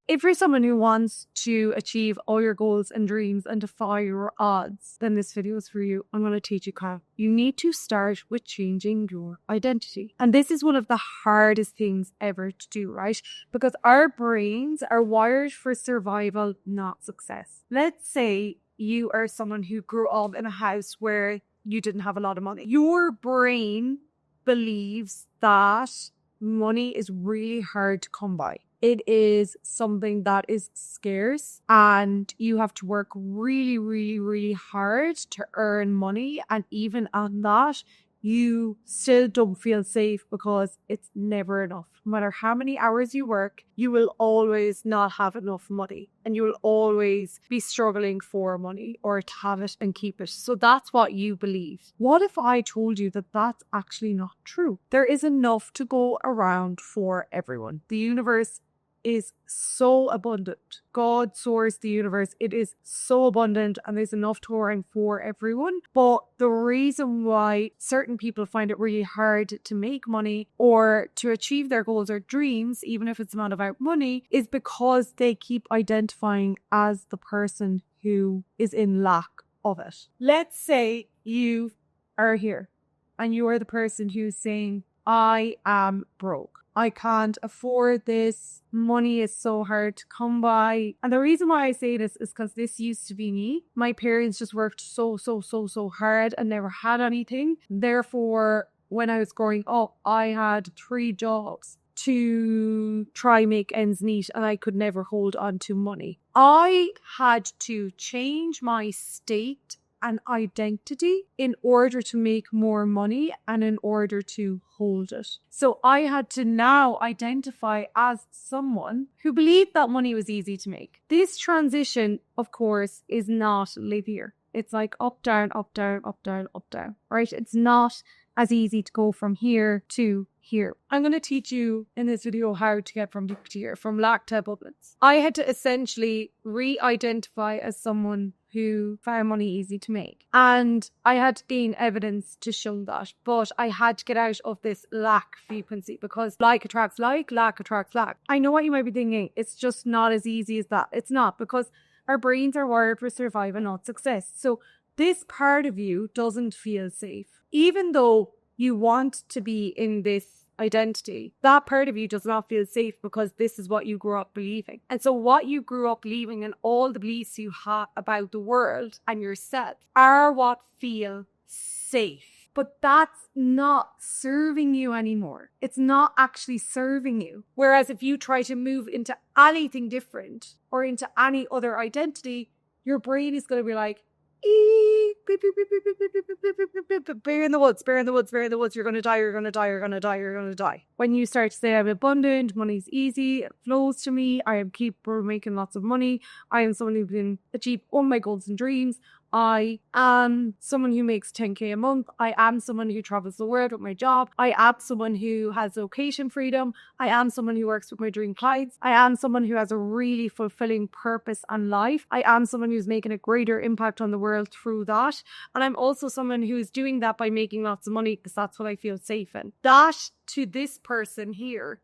If you're someone who wants to achieve all your goals and dreams and defy your odds, then this video is for you. I'm going to teach you how. You need to start with changing your identity. And this is one of the hardest things ever to do, right? Because our brains are wired for survival, not success. Let's say you are someone who grew up in a house where you didn't have a lot of money. Your brain believes that money is really hard to come by. It is something that is scarce and you have to work really, really, really hard to earn money. And even on that, you still don't feel safe because it's never enough. No matter how many hours you work, you will always not have enough money and you will always be struggling for money or to have it and keep it. So that's what you believe. What if I told you that that's actually not true? There is enough to go around for everyone. The universe is so abundant. God sourced the universe. It is so abundant and there's enough to go around for everyone. But the reason why certain people find it really hard to make money or to achieve their goals or dreams, even if it's not about money, is because they keep identifying as the person who is in lack of it. Let's say you are here and you are the person who's saying, I am broke. I can't afford this. Money is so hard to come by. And the reason why I say this is because this used to be me. My parents just worked so hard and never had anything. Therefore, when I was growing up, I had 3 jobs to try make ends meet and I could never hold on to money. I had to change my state and identity in order to make more money and in order to hold it. So I had to now identify as someone who believed that money was easy to make. This transition, of course, is not linear. It's like up, down, up, down, up, down, up, down, right? It's not as easy to go from here to here. I'm going to teach you in this video how to get from here to here, from lack to abundance. I had to essentially re-identify as someone who found money easy to make. And I had to gain evidence to show that. But I had to get out of this lack frequency because like attracts like, lack attracts lack. I know what you might be thinking. It's just not as easy as that. It's not, because our brains are wired for survival, not success. So this part of you doesn't feel safe. Even though you want to be in this identity, that part of you does not feel safe because this is what you grew up believing. And so what you grew up believing and all the beliefs you have about the world and yourself are what feel safe. But that's not serving you anymore. It's not actually serving you. Whereas if you try to move into anything different or into any other identity, your brain is going to be like, bear in the woods, bear in the woods, bear in the woods. You're going to die, you're going to die, you're going to die, you're going to die. When you start to say, I'm abundant, money's easy, it flows to me, I am capable of making lots of money, I am someone who can achieve all my goals and dreams, I am someone who makes 10k a month, I am someone who travels the world with my job, I am someone who has location freedom, I am someone who works with my dream clients, I am someone who has a really fulfilling purpose and life, I am someone who's making a greater impact on the world through that, and I'm also someone who's doing that by making lots of money because that's what I feel safe in. That to this person here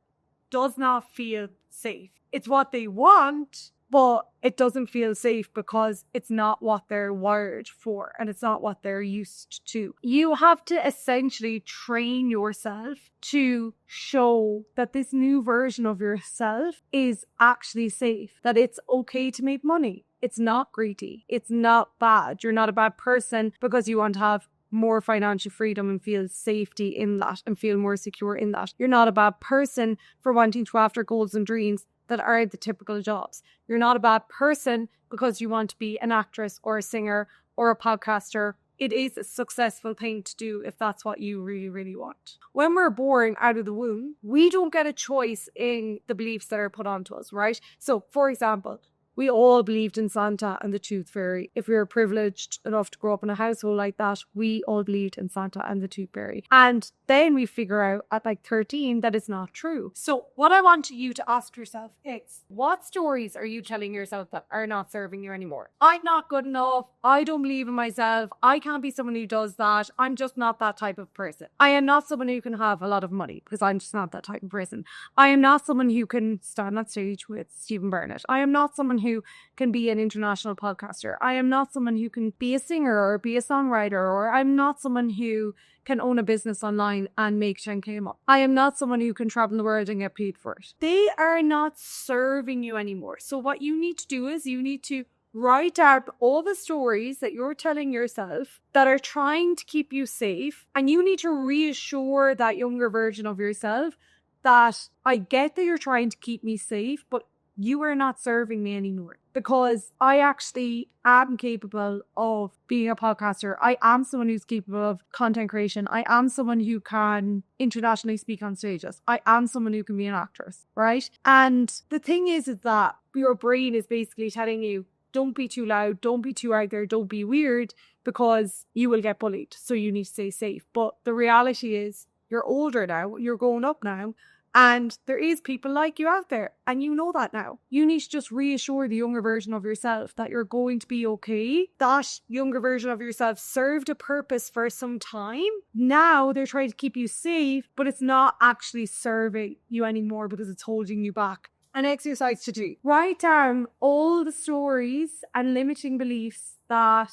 does not feel safe. It's what they want, but it doesn't feel safe because it's not what they're wired for and it's not what they're used to. You have to essentially train yourself to show that this new version of yourself is actually safe, that it's okay to make money. It's not greedy. It's not bad. You're not a bad person because you want to have more financial freedom and feel safety in that and feel more secure in that. You're not a bad person for wanting to go after goals and dreams that are the typical jobs. You're not a bad person because you want to be an actress or a singer or a podcaster. It is a successful thing to do if that's what you really, really want. When we're born out of the womb, we don't get a choice in the beliefs that are put onto us, right? So, for example, We all believed in Santa and the Tooth Fairy. If we were privileged enough to grow up in a household like that, we all believed in Santa and the Tooth Fairy. And then we figure out at like 13 that it's not true. So what I want you to ask yourself is, what stories are you telling yourself that are not serving you anymore? I'm not good enough. I don't believe in myself. I can't be someone who does that. I'm just not that type of person. I am not someone who can have a lot of money because I'm just not that type of person. I am not someone who can stand on stage with Stephen Burnett. I am not someone who can be an international podcaster. I am not someone who can be a singer or be a songwriter, or I'm not someone who can own a business online and make 10k a month. I am not someone who can travel the world and get paid for it. They are not serving you anymore. So what you need to do is you need to write down all the stories that you're telling yourself that are trying to keep you safe, and you need to reassure that younger version of yourself that I get that you're trying to keep me safe, but you are not serving me anymore, because I actually am capable of being a podcaster. I am someone who's capable of content creation. I am someone who can internationally speak on stages. I am someone who can be an actress, right? And the thing is that your brain is basically telling you, don't be too loud, don't be too out there, don't be weird, because you will get bullied. So you need to stay safe. But the reality is, you're older now, you're growing up now, and there is people like you out there, and you know that now. You need to just reassure the younger version of yourself that you're going to be okay. That younger version of yourself served a purpose for some time. Now they're trying to keep you safe, but it's not actually serving you anymore because it's holding you back. An exercise to do. Write down all the stories and limiting beliefs that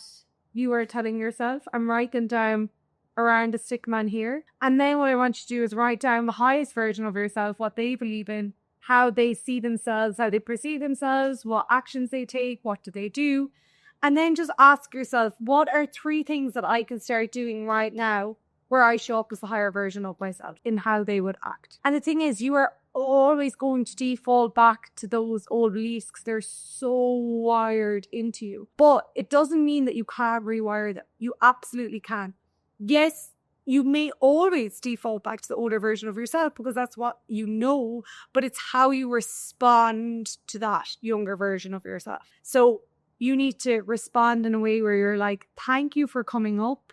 you are telling yourself, and write them down around the stick man here. And then what I want you to do is write down the highest version of yourself, what they believe in, how they see themselves, how they perceive themselves, what actions they take, what do they do. And then just ask yourself, what are 3 things that I can start doing right now where I show up as the higher version of myself in how they would act. And the thing is, you are always going to default back to those old beliefs because they're so wired into you. But it doesn't mean that you can't rewire them. You absolutely can. Yes, you may always default back to the older version of yourself because that's what you know, but it's how you respond to that younger version of yourself. So you need to respond in a way where you're like, thank you for coming up.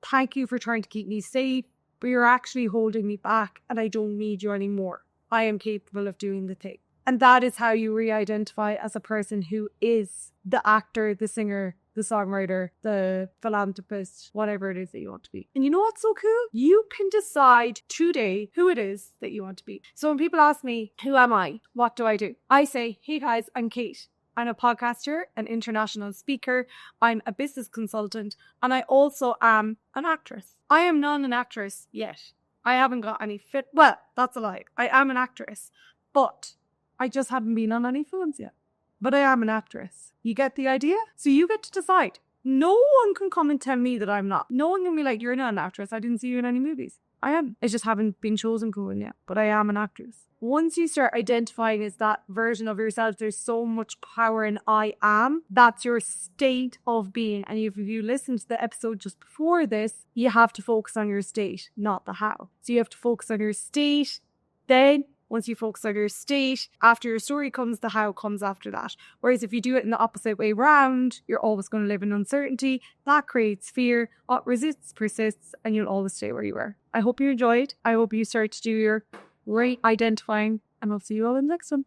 Thank you for trying to keep me safe, but you're actually holding me back and I don't need you anymore. I am capable of doing the thing. And that is how you re-identify as a person who is the actor, the singer, the songwriter, the philanthropist, whatever it is that you want to be. And you know what's so cool? You can decide today who it is that you want to be. So when people ask me, who am I? What do I do? I say, hey guys, I'm Kate. I'm a podcaster, an international speaker, I'm a business consultant, and I also am an actress. I am not an actress yet. I haven't got any well, that's a lie. I am an actress, but I just haven't been on any films yet. But I am an actress. You get the idea? So you get to decide. No one can come and tell me that I'm not. No one can be like, you're not an actress. I didn't see you in any movies. I am. I just haven't been chosen for one yet. But I am an actress. Once you start identifying as that version of yourself, there's so much power in I am. That's your state of being. And if you listen to the episode just before this, you have to focus on your state, not the how. So you have to focus on your state. Then once you focus on your state, after your story comes, the how comes after that. Whereas if you do it in the opposite way round, you're always going to live in uncertainty. That creates fear. What resists persists, and you'll always stay where you are. I hope you enjoyed. I hope you start to do your right identifying, and I'll see you all in the next one.